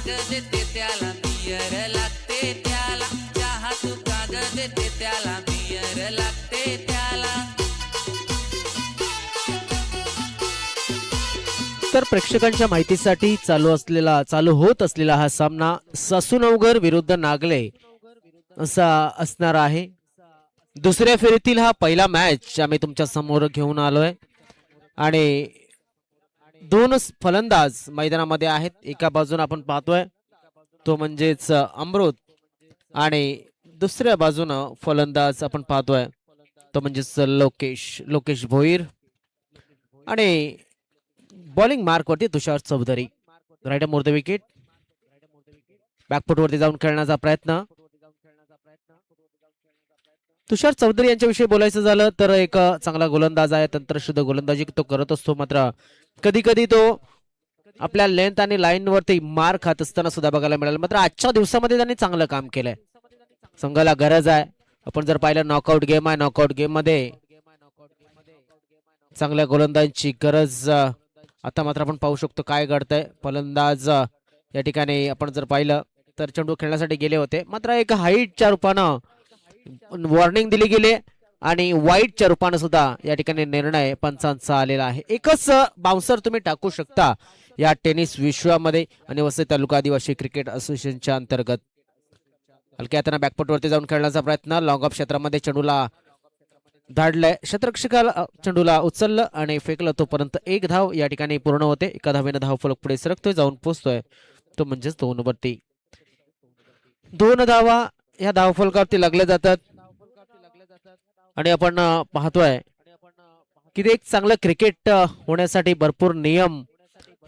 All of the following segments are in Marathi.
कागद देते त्याला बियर लागते त्याला, चहा तू कागद देते त्याला बियर लागते त्याला. तर प्रेक्षकांच्या माहितीसाठी चालू होत असलेला हा सामना सासूनवघर विरुद्ध नागले असा असणार आहे. दुसऱ्या फेरीतील हा पहिला मॅच आम्ही तुमच्या समोर घेऊन आलोय आणि दोन फलंदाज मैदानामध्ये आहेत. एका बाजूने आपण पाहतोय तो म्हणजेच अमृत आणि दुसऱ्या बाजूनं फलंदाज आपण पाहतोय तो म्हणजेच लोकेश भोईर आणि बॉलिंग मार्क वरती Tushar Chaudhary. Right more the wicket. Back foot वरती जाऊन खेळण्याचा प्रयत्न. तुषार चौधरी यांच्याविषयी बोलायचं झालं तर एक चांगला गोलंदाज आहे. तंत्रशुद्ध गोलंदाजी तो करत असतो. मात्र कधी कधी तो आपल्या लेंथ आणि लाईन वरती मार खात असताना सुद्धा बघायला मिळालं. मात्र आजच्या दिवसामध्ये त्यांनी चांगलं काम केलंय. संघाला गरज आहे. आपण जर पाहिलं नॉकआउट गेम आहे. नॉकआउट गेम मध्ये चांगल्या गोलंदाजांची गरज आता मात्र आपण पाहू शकतो काय घडतंय. फलंदाज या ठिकाणी आपण जर पाहिलं तर चेंडू खेळण्यासाठी गेले होते. मात्र एक हाईटच्या रूपानं वॉर्निंग दिली गेली आणि वाईटच्या रूपानं सुद्धा या ठिकाणी निर्णय पंचांचा आलेला आहे. एकच बाउन्सर तुम्ही टाकू शकता या टेनिस विश्वामध्ये आणि वसई तालुका आदिवासी क्रिकेट असोसिएशनच्या अंतर्गत. हलक्या हाताने बॅकफुटवरती जाऊन खेळण्याचा प्रयत्न. लॉंग ऑफ क्षेत्रामध्ये चेंडूला धाडलंय. क्षेत्ररक्षकाला चेंडूला उचललं आणि फेकलं. तोपर्यंत एक धाव या ठिकाणी पूर्ण होते. एका धावेनं धाव फलक पुढे सरकतोय, जाऊन पोहोचतोय तो म्हणजेच 2 वरती. 2 धावा या धावफलकावरती लागल्या जातात आणि आपण पाहतोय की एक चांगलं क्रिकेट होण्यासाठी भरपूर नियम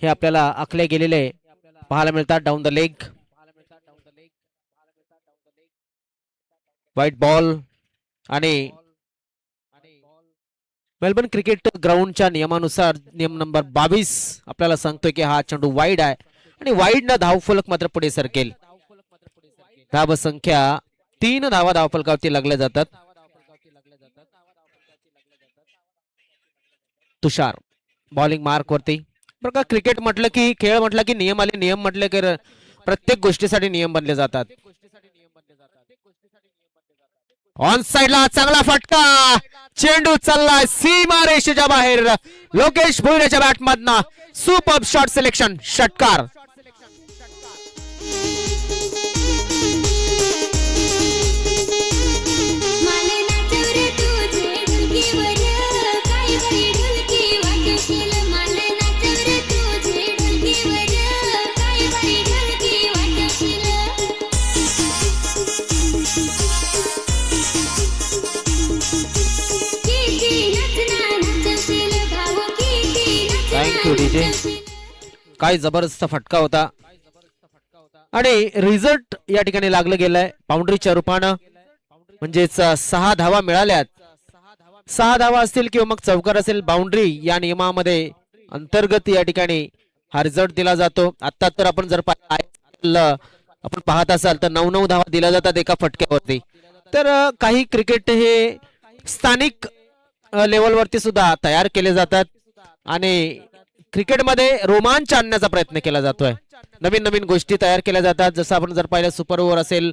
हे आपल्याला आखले गेलेले पाहायला मिळतात. Down the leg, white ball आणि मेलबर्न क्रिकेट ग्राउंडच्या नियमानुसार नियम नंबर 22 आपल्याला सांगतोय की हा चेंडू वाईड आहे आणि वाईड न धावफलक मात्र पुढे सरकेल. धाव संख्या 3 धावा धावफलकावरती लागल्या जातात. तुषार बॉलिंग मार्क वरती. बरं का, क्रिकेट म्हटलं की खेळ म्हटलं की नियम आले. नियम म्हटले की प्रत्येक गोष्टीसाठी नियम बनले जातात. ऑन साइडला चांगला फटका. चेंडू चाललाय सीमा रेषेच्या बाहेर. लोकेश भोईरच्या बॅटमधनं सुपर शॉट सिलेक्शन, षटकार. काय जबरदस्त फटका होता आणि रिझल्ट या ठिकाणी लागलं गेलंय बाउंड्रीच्या रूपानं. म्हणजेच 6 धावा मिळाल्यात. 6 धावा असतील किंवा मग चौकार असेल, बाउंड्री या नियमामध्ये अंतर्गत या ठिकाणी हा रिझल्ट दिला जातो. आता तर आपण जर आपण पाहत असाल तर 9-9 धावा दिल्या जातात एका फटक्यावरती. तर काही क्रिकेट हे स्थानिक लेवलवरती सुद्धा तयार केले जातात आणि क्रिकेटमध्ये रोमांच आणण्याचा प्रयत्न केला जातोय. नवीन नवीन गोष्टी तयार केल्या जातात. जसं आपण जर पाहिलं सुपर ओव्हर असेल,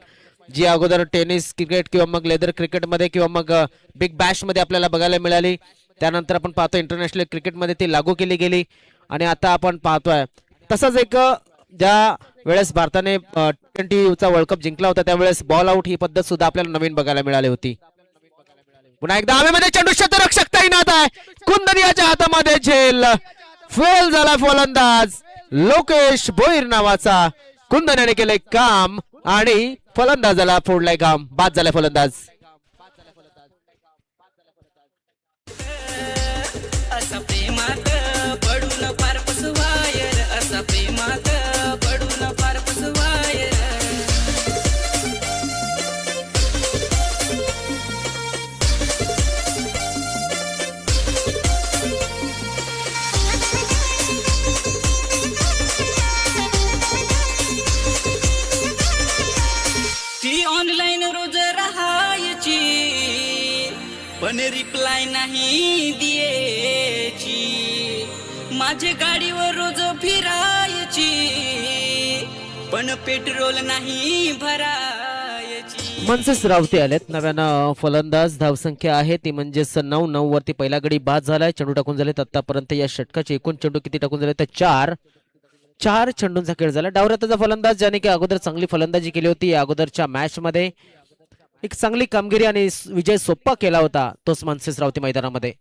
जी अगोदर टेनिस क्रिकेट किंवा मग लेदर क्रिकेटमध्ये किंवा मग बिग बॅश मध्ये आपल्याला बघायला मिळाली. त्यानंतर आपण पाहतो इंटरनॅशनल क्रिकेटमध्ये ती लागू केली गेली आणि आता आपण पाहतोय तसंच एक ज्या वेळेस भारताने T20चा वर्ल्ड कप जिंकला होता त्यावेळेस बॉल आउट ही पद्धत सुद्धा आपल्याला नवीन बघायला मिळाली होती. पुन्हा एकदा हवेमध्ये चेंडू क्षेत्ररक्षक तैनात आहे. कुंदनियाच्या हातामध्ये झेल. फेल झाला फलंदाज लोकेश भोईर नावाचा. कुंदन्याने केलंय काम आणि फलंदाजाला फोडलाय काम. बाद झालाय फलंदाज. असा प्रेमात पडून फार फसवायर, असा प्रेमात पडून फार फसवायर. ती ऑनलाईन रोज राहायची पण रिप्लाय नाही द्यायची. माझे गाडीवर रोज फिरायची पण पेट्रोल नाही भरायची. मनसेस रावते आलेत नव्यानं फलंदाज. धावसंख्या आहे ती म्हणजेच 9-9 वरती पहिला गडी बाद झालाय. चेंडू टाकून झालेत आतापर्यंत या षटकाचे एकूण चेंडू किती टाकून झाले तर 4 चेंडूंचा खेळ झाला. डावराताचा फलंदाज ज्याने की अगोदर चांगली फलंदाजी केली होती अगोदरच्या मॅच मध्ये, एक चांगली कामगिरी आणि विजय सोप्पा केला होता तोच मनसेस रावते मैदानामध्ये.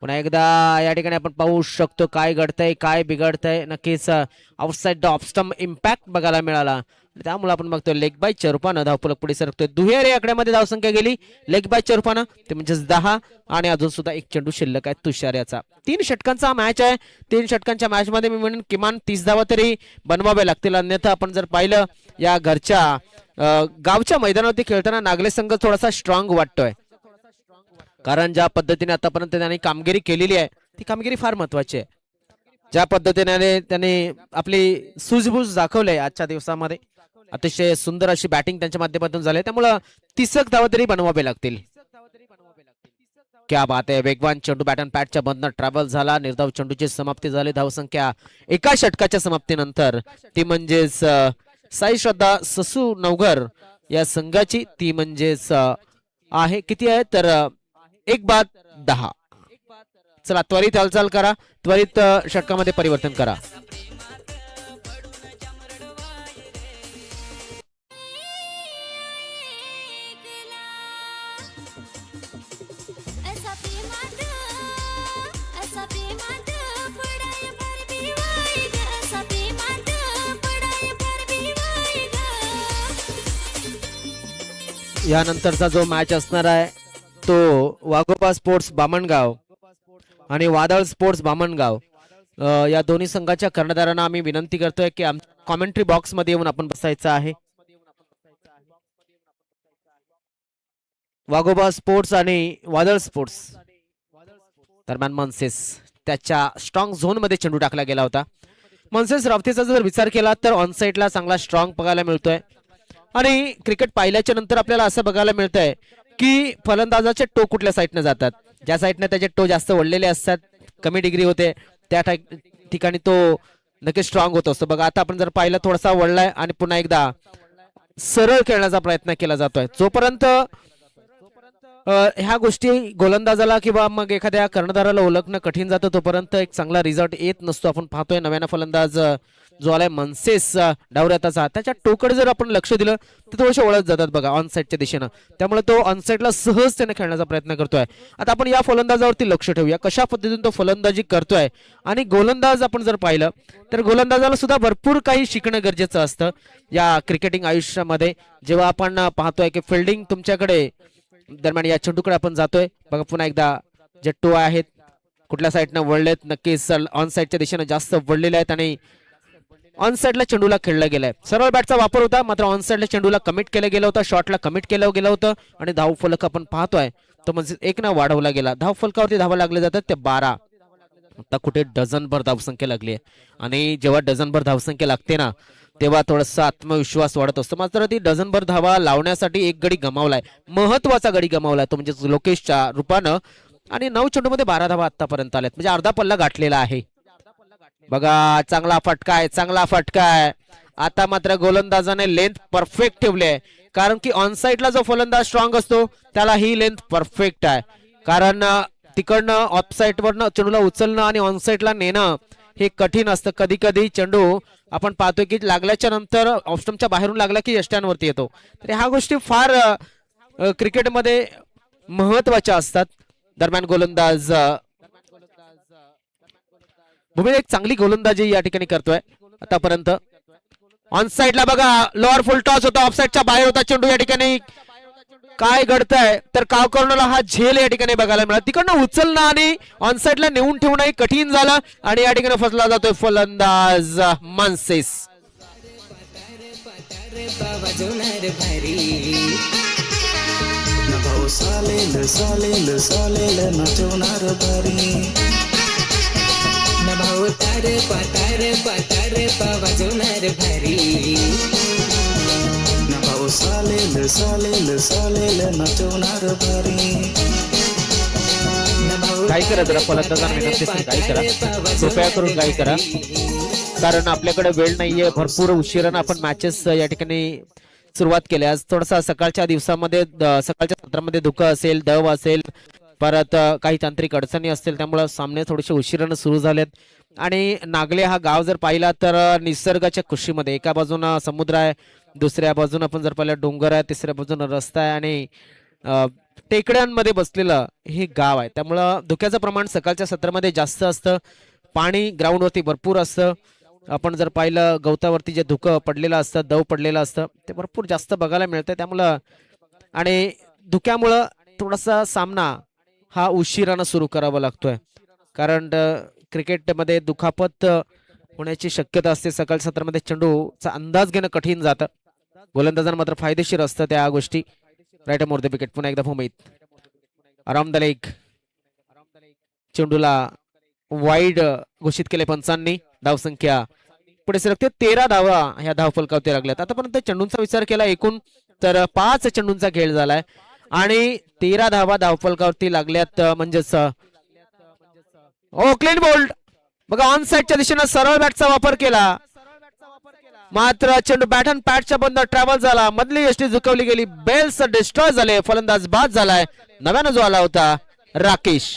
पुन्हा एकदा या ठिकाणी आपण पाहू शकतो काय घडतंय काय बिघडतंय. नक्कीच outside the off stump impact बघायला मिळाला, त्यामुळे आपण बघतोय लेग बायच्या रूपानं धावफलक पुढे सरकतोय. दुहेरी आकड्यामध्ये धावसंख्या गेली लेग बायच्या रूपानं, ते म्हणजेच 10 आणि अजून सुद्धा एक चेंडू शिल्लक आहे तुषार याचा. 3 षटकांचा मॅच आहे. 3 षटकांच्या मॅच मध्ये मी म्हणेन किमान 30 धावा तरी बनवाव्या लागतील, अन्यथा आपण जर पाहिलं या घरच्या गावच्या मैदानावरती खेळताना नागले संघ थोडासा स्ट्रॉंग वाटतोय, कारण ज्या पद्धतीने आतापर्यंत त्यांनी कामगिरी केलेली आहे ती कामगिरी फार महत्वाची आहे. ज्या पद्धतीने त्यांनी आपली सूझबूझ दाखवली आजच्या दिवसामध्ये, अतिशय सुंदर अशी बॅटिंग त्यांच्या माध्यमातून झाली, त्यामुळे 30 धावा तरी बनवावे लागतील. क्या बात आहे. वेगवान चेंडू बॅटन पॅडच्या बंदनं ट्रॅव्हल झाला. निर्धाव चेंडूची समाप्ती झाली. धावसंख्या एका षटकाच्या समाप्तीनंतर ती म्हणजेच साई श्रद्धा ससू नवघर या संघाची, ती म्हणजेच आहे किती आहे तर 1-10. चला त्वरित हालचाल करा, त्वरित षटकामध्ये परिवर्तन करा. यानंतरचा जो मॅच असणार आहे तो वाघोबा स्पोर्ट्स बामणगाव आणि वादळ स्पोर्ट्स बामणगाव या दोन्ही संघाच्या कर्णधारांना आम्ही विनंती करतोय की कॉमेंट्री बॉक्स मध्ये येऊन आपण बसायचं आहे. वाघोबा स्पोर्ट्स आणि वादळ स्पोर्ट्स दरम्यान मनसेस त्याच्या स्ट्रॉंग झोन मध्ये चेंडू टाकला गेला होता. मनसेस रावतेचा जर विचार केला तर ऑनसाइडला चांगला स्ट्रॉंग बघायला मिळतोय, आणि क्रिकेट पाहिल्याच्या नंतर आपल्याला असं बघायला मिळतंय की फलंदाजाचे टो कुठल्या साईडने जातात. ज्या साईडने त्याचे टो जास्त वळलेले असतात, कमी डिग्री होते, त्या ठिकाणी तो नक्की स्ट्रॉंग होत असतो. बघा आता आपण जर पाहिलं थोडासा वळलाय आणि पुन्हा एकदा सरळ खेळण्याचा प्रयत्न केला जातोय. जोपर्यंत ह्या गोष्टी गोलंदाजाला किंवा मग एखाद्या कर्णधाराला ओळखणं कठीण जातं तोपर्यंत एक चांगला रिझल्ट येत नसतो. आपण पाहतोय नव्यानं फलंदाज जो आलाय मनसेस डावऱ्याताचा, त्याच्या टोकडे जर आपण लक्ष दिलं तर थोडेसे वळत जातात बघा ऑन साईडच्या दिशेनं, त्यामुळे तो ऑन साईडला सहजतेने खेळण्याचा प्रयत्न करतोय. आता आपण या फलंदाजावरती लक्ष ठेवूया कशा पद्धतीने तो फलंदाजी करतोय. आणि गोलंदाज आपण जर पाहिलं तर गोलंदाजाला सुद्धा भरपूर काही शिकणं गरजेचं असतं या क्रिकेटिंग आयुष्यामध्ये. जेव्हा आपण पाहतोय की फिल्डिंग तुमच्याकडे दरम्यान या चेंडूकडे आपण जातोय बघा, पुन्हा एकदा जे टो आहेत कुठल्या साईडनं वळलेत, नक्कीच ऑन साईडच्या दिशेनं जास्त वळलेले आहेत आणि ऑन साईडला चेंडूला खेळला गेलाय. सरळ बॅटचा वापर होता, मात्र ऑन साईडला चेंडूला कमिट केलं गेलं होतं, शॉटला कमिट केलं गेलं होतं आणि धाव फलक आपण पाहतोय तो म्हणजे 1 न वाढवला गेला. धाव फलकावरती धावा लागले जातात ते 12. आता कुठे डझनभर धावसंख्या लागली आहे, आणि जेव्हा डझनभर धावसंख्या लागते ना तेव्हा थोडासा आत्मविश्वास वाढत असतो. मात्र ती डझनभर धावा लावण्यासाठी एक गडी गमावलाय, महत्वाचा गडी गमावलाय तो म्हणजे लोकेशच्या रूपानं, आणि 9 चेंडूमध्ये 12 धावा आतापर्यंत आल्यात, म्हणजे अर्धा पल्ला गाठलेला आहे. बघा चांगला फटका आहे, चांगला फटका आहे. आता मात्र गोलंदाजाने लेंथ परफेक्ट ठेवली आहे, कारण की ऑन साइडला जो फलंदाज स्ट्रॉंग असतो त्याला ही लेंथ परफेक्ट आहे, कारण तिकडनं ऑफ साइडवरनं चेंडूला उचलणं आणि ऑन साइडला नेणं हे कठीण असतं. कधी कधी चेंडू आपण पाहतोय की लागल्याच्या नंतर ऑफ स्टंपच्या बाहेरून लागला की यष्ट्यांवरती येतो. तर ह्या गोष्टी फार क्रिकेटमध्ये महत्वाच्या असतात. दरम्यान गोलंदाज भूमी एक चांगली गोलंदाजी या ठिकाणी करतोय आतापर्यंत. ऑन साइडला बघा लोअर फुल टॉस होता, ऑफ साइडच्या बाहेर होता चेंडू. या ठिकाणी काय घडतंय तर काव करणला हा झेल या ठिकाणी बघायला मिळाला. तिकडनं उचलणं आणि ऑन साइडला नेऊन ठेवणं कठीण झालं आणि या ठिकाणी फसला जातोय फलंदाज मनसेस. भाऊ तारे पातारे वाजवणार भारी, भाऊ सालेल नचवणार भारी. काय करा जरा फलंदाजांना विनंती, काय करा कृपया करून काय करा. कारण आपल्याकडे वेळ नाहीये, भरपूर उशिरानं आपण मॅचेस या ठिकाणी सुरुवात केली. आज थोडासा सकाळच्या दिवसामध्ये सकाळच्या सत्रामध्ये धुकं असेल, दव असेल, परत काही तांत्रिक अडचणी असतील, त्यामुळे सामने थोडेसे उशिरानं सुरू झालेत. आणि नागले हा गाव जर पाहिला तर निसर्गाच्या कुशीमध्ये, एका बाजूनं समुद्र आहे, दुसऱ्या बाजूनं आपण जर पाहिलं डोंगर आहे, तिसऱ्या बाजूनं रस्ता आहे आणि टेकड्यांमध्ये बसलेलं हे गाव आहे. त्यामुळं धुक्याचं प्रमाण सकाळच्या सत्रामध्ये जास्त असतं. पाणी ग्राउंडवरती भरपूर असतं. आपण जर पाहिलं गवतावरती जे धुकं पडलेलं असतं, दव पडलेलं असतं, ते भरपूर जास्त बघायला मिळतं. त्यामुळं आणि धुक्यामुळं थोडासा सामना हा उशिरानं सुरू करावा लागतोय, कारण क्रिकेटमध्ये दुखापत होण्याची शक्यता असते. सकाळ सत्रामध्ये चेंडूचा अंदाज घेणं कठीण जातं. गोलंदाजांना मात्र फायदेशीर असतं त्या गोष्टी. Right more the wicket. पुन्हा एकदा भूमीत अराउंड द लेग. चेंडूला वाईड घोषित केले पंचांनी. धावसंख्या पुढे सरकते. 13 धावा ह्या धावफलकावरती लागल्यात. आतापर्यंत चेंडूंचा विचार केला एकूण तर 5 चेंडूंचा खेळ झालाय आणि 13 धावा धावफलकावरती लागल्यात. म्हणजेच क्लीन बोल्ड बघा, ऑन साइडच्या दिशेनं सरळ बॅटचा वापर केला, मात्र चेंडू बॅट अँड पॅडच्या बंद ट्रॅव्हल झाला. मधली यष्टी झुकवली गेली. बेल्स डिस्ट्रॉय झाले. फलंदाज बाद झालाय. नव्यानं जो आला होता राकेश.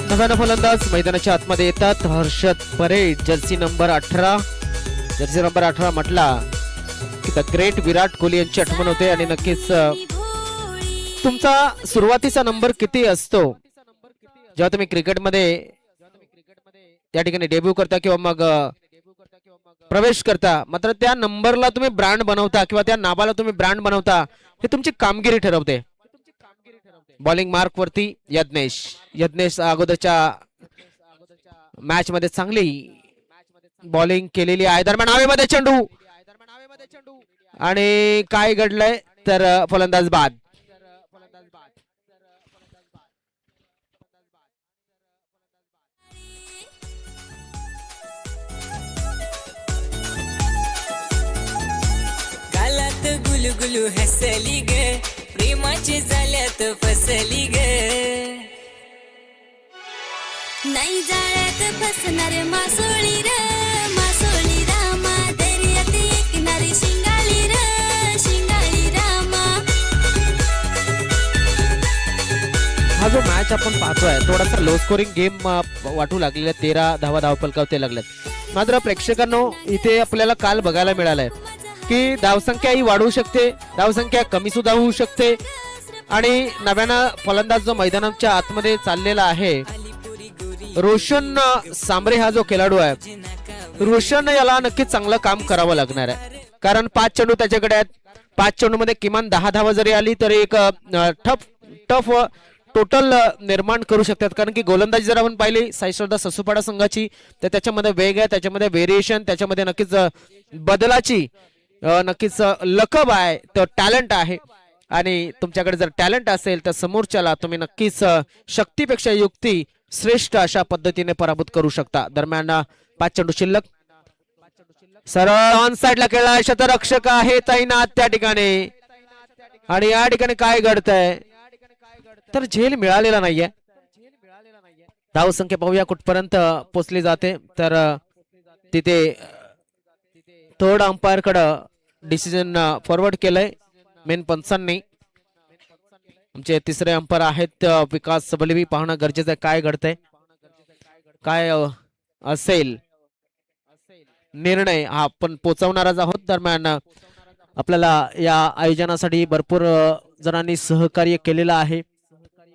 नव्यानं फलंदाज मैदानाच्या आतमध्ये येतात. Harshad parade, Jersey number 18. Jersey number 18 म्हटला की द ग्रेट विराट कोहली यांची आठवण होते. आणि नक्कीच तुमचा सुरुवातीचा नंबर किती असतो जेव्हा तुम्ही क्रिकेटमध्ये त्या ठिकाणी डेब्यू करता किंवा मग प्रवेश करता, मात्र त्या नंबरला तुम्ही ब्रँड बनवता किंवा त्या नावाला तुम्ही ब्रँड बनवता, हे तुमची कामगिरी ठरवते. बॉलिंग मार्क वरती यज्ञेश अगोदरच्या मॅच मध्ये चांगली बॉलिंग केलेली आहे. दरम्यान हवेमध्ये चेंडू आणि काय घडलंय तर फलंदाज बाद. गालात गुलगुलू हसली ग, प्रेमाची झाल्यात फसली ग, नाही जाळ्यात फसणार मासोळी र, मासोळी रामा, दर्यात एकनारी शिंगाली र, शिंगाली रामा. हा जो मॅच आपण पाहतोय थोडासा लो स्कोरिंग गेम वाटू लागलेला. 13 धावा धावफलकावरती लागल्यात. मात्र प्रेक्षकांनो, इथे आपल्याला काल बघायला मिळालंय की धावसंख्या ही वाढू शकते, धावसंख्या कमी सुद्धा होऊ शकते. आणि नव्यानं फलंदाज जो मैदानाच्या आतमध्ये चाललेला आहे, रोशन सांबरे हा जो खेळाडू आहे, रोशन याला नक्कीच चांगलं काम करावं लागणार आहे. कारण 5 चेंडू त्याच्याकडे आहेत. 5 चेंडू मध्ये किमान 10 धावा जरी आली तरी एक टफ टोटल निर्माण करू शकतात. कारण की गोलंदाजी जर आपण पाहिली साईश्रद्धा ससुपाडा संघाची, तर त्याच्यामध्ये वेग आहे, त्याच्यामध्ये व्हेरिएशन, त्याच्यामध्ये नक्कीच बदलाची नक्कीच लकब आहे, तो टॅलेंट आहे. आणि तुमच्याकडे जर टॅलेंट असेल तर समोरच्याला तुम्ही नक्कीच शक्तीपेक्षा युक्ती श्रेष्ठ अशा पद्धतीने पराभूत करू शकता. दरम्यान 5 चेंडू शिल्लक. सरळ ऑन साइडला खेळला शतरक्षक आहे तैनात त्या ठिकाणी. आणि या ठिकाणी काय घडतंय तर झेल मिळालेला नाहीये. धावसंख्या पाहूया कुठपर्यंत पोहोचली जाते. तर तिथे थर्ड अंपायर कडे डिसिजन फॉरवर्ड केलंय मेन पंचांनी. आमचे तिसरे अंपायर आहेत विकास बलवी. पाहणं गरजेचं आहे काय घडतंय, काय असेल निर्णय हा आपण पोहोचवणारच आहोत. दरम्यान आपल्याला या आयोजनासाठी भरपूर जणांनी सहकार्य केलेलं आहे.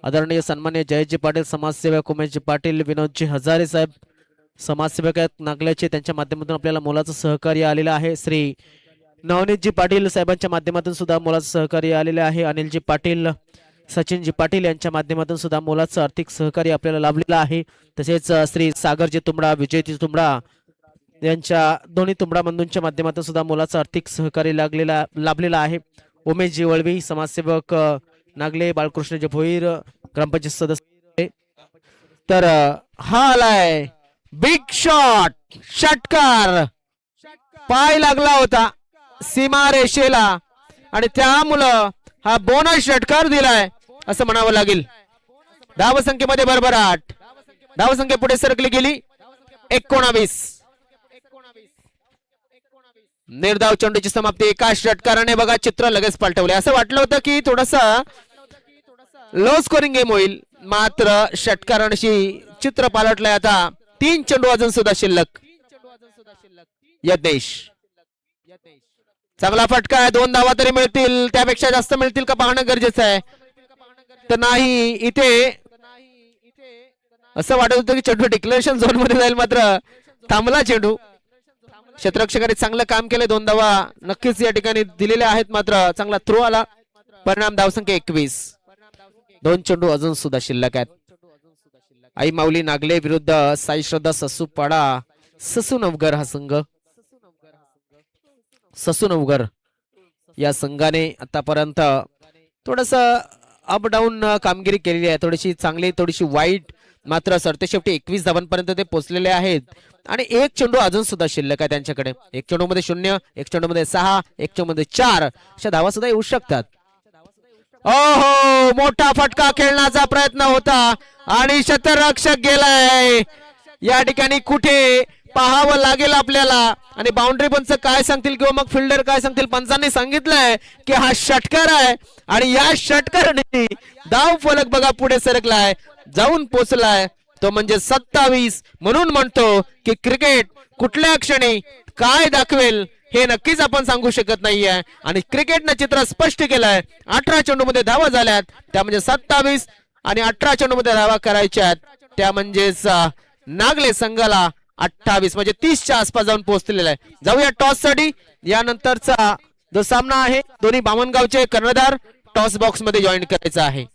आदरणीय सन्मान्य जयजी पाटील, समाजसेवक उमेशजी पाटील, विनोदजी हजारे साहेब, समाजसेवक आहेत नागल्याचे, त्यांच्या माध्यमातून आपल्याला मोलाचं सहकार्य आलेलं आहे. श्री नवनीतजी पाटील साहेबांच्या माध्यमातून सुद्धा मोलाचं सहकार्य आलेलं आहे. अनिलजी पाटील, सचिनजी पाटील यांच्या माध्यमातून सुद्धा मोलाचं आर्थिक सहकार्य आपल्याला लाभलेलं आहे. तसेच श्री सागरजी तुंबडा, विजयजी तुंबडा यांच्या दोन्ही तुंबडा बंधूंच्या माध्यमातून सुद्धा मोलाचं आर्थिक सहकार्य लाभलेलं आहे. उमेशजी वळवी समाजसेवक नागले, बाळकृष्णजी भोईर ग्रामपंचायत सदस्य. तर हा आलाय बिग शॉट, षटकार, पाय लागला होता सीमा रेषेला आणि त्यामुळं हा बोनस षटकार दिलाय असं म्हणावं लागेल. धावसंख्येमध्ये भरभराट, धावसंख्या पुढे सरकली गेली 19. निर्धाव चेंडूची समाप्ती एका षटकाराने बघा चित्र लगेच पलटवले. असं वाटलं होतं की थोडासा लो स्कोरिंग गेम होईल, मात्र षटकारांशी चित्र पालटलंय. आता 3 चेंडू अजून सुद्धा शिल्लक. यज्ञेश, चांगला फटका आहे. 2 धावा तरी मिळतील, त्यापेक्षा जास्त मिळतील का पाहणं गरजेचं आहे. तर नाही, इथे असं वाटत होतं की चेंडू डिक्लेरेशन झोन मध्ये जाईल, मात्र थांबला चेंडू. क्षेत्ररक्षकाने चांगलं काम केलं. 2 धावा नक्कीच या ठिकाणी दिलेल्या आहेत, मात्र चांगला थ्रो आला. परिणाम धावसंख्या 21. 2 चेंडू अजून सुद्धा शिल्लक आहेत. आई माऊली नागले विरुद्ध साई श्रद्धा ससूपाडा, ससूनवगर हा संघ. ससूनवगर या संघाने आतापर्यंत थोडस अप डाऊन कामगिरी केलेली आहे. थोडीशी चांगली, थोडीशी वाईट, मात्र सरतेशेवटी 21 धावांपर्यंत ते पोहोचलेले आहेत. आणि 1 चेंडू अजून सुद्धा शिल्लक आहे त्यांच्याकडे. 1 चेंडू मध्ये 0, 1 चेंडू मध्ये 6, 1 चेंडू मध्ये 4 अशा धावा सुद्धा येऊ शकतात. ओहो, मोठा फटका खेळण्याचा प्रयत्न होता आणि क्षेत्ररक्षक गेलाय. या ठिकाणी कुठे पाहावं लागेल आपल्याला. आणि बाउंड्री पंच काय सांगतील किंवा मग फिल्डर काय सांगतील. पंचांनी सांगितलंय की हा षटकार आहे आणि या षटकाराने धाव फलक बघा पुढे सरकलाय, जाऊन पोचलाय तो म्हणजे 27. म्हणून म्हणतो की क्रिकेट कुठल्या क्षणी काय दाखवेल हे नक्कीच आपण सांगू शकत नाहीये. आणि क्रिकेटनं चित्र स्पष्ट केलंय. 18 चेंडू मध्ये धावा झाल्यात, त्या म्हणजे 27 आणि 18 चेंडू मध्ये धावा करायच्यात, त्या म्हणजेच नागले संघाला 28 म्हणजे 30च्या आसपास जाऊन पोहोचलेला आहे. जाऊया टॉस साठी. यानंतरचा जो सामना आहे, दोन्ही बामणगावचे कर्णधार टॉस बॉक्स मध्ये जॉईन करायचा आहे.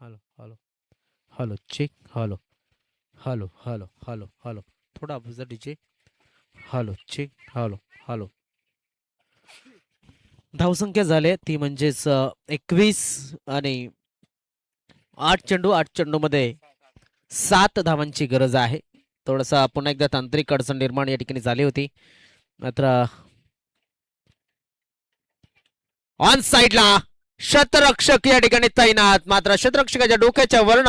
Hello hello hello check hello hello hello hello hello थोडा आवाज DJ hello check hello hello धावसंख्या झाले ती म्हणजेच 21 आणि 8 चेंडू मध्ये 7 धावांची गरज आहे. थोडासा पुन्हा एकदा तांत्रिक अडचण निर्माण या ठिकाणी झाली होती. मात्र ऑन साइडला शतरक्षक या ठिकाणी तैनात. मात्र शतरक्षकाच्या डोक्याच्या वरन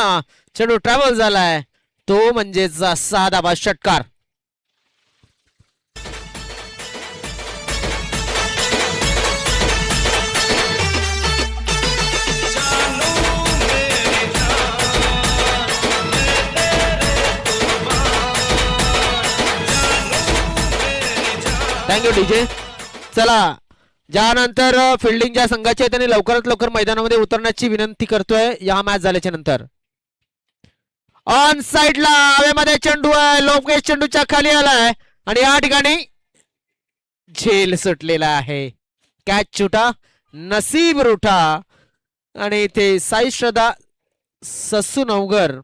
चेंडू ट्रॅव्हल झालाय तो म्हणजेच 6 धावा षटकार. Thank you DJ. चला ज्यानंतर फिल्डिंगच्या संघाचे त्यांनी लवकरात लवकर मैदानामध्ये उतरण्याची विनंती करतोय या मॅच झाल्याच्या नंतर. ऑन साइडला हवेमध्ये चेंडू आहे. लोकेश चेंडूच्या खाली आलाय आणि या ठिकाणी झेल सुटलेला आहे. कॅच छुटा नसीब रुठा आणि इथे साई श्रद्धा सस्सू नवगर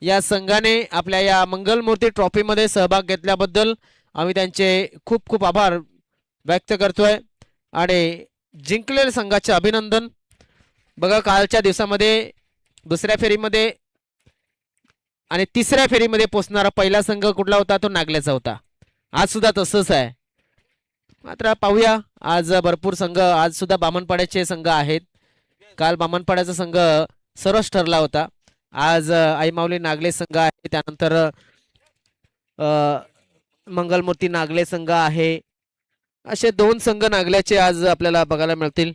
या संघाने आपल्या या मंगलमूर्ती ट्रॉफी मध्ये सहभाग घेतल्याबद्दल आम्ही त्यांचे खूप खूप आभार व्यक्त करतोय आणि जिंकलेल्या संघाचे अभिनंदन. बघा कालच्या दिवसामध्ये दुसऱ्या फेरीमध्ये आणि तिसऱ्या फेरीमध्ये पोहोचणारा पहिला संघ कुठला होता तो नागल्याचा होता. आज सुद्धा तसंच आहे. मात्र पाहूया आज भरपूर संघ आज सुद्धा बामणपाड्याचे संघ आहेत. काल बामणपाड्याचा संघ सरस ठरला होता. आज आईमाऊली नागले संघ आहे. त्यानंतर मंगलमूर्ती नागले संघ आहे. असे 2 संघ नागल्याचे आज आपल्याला बघायला मिळतील.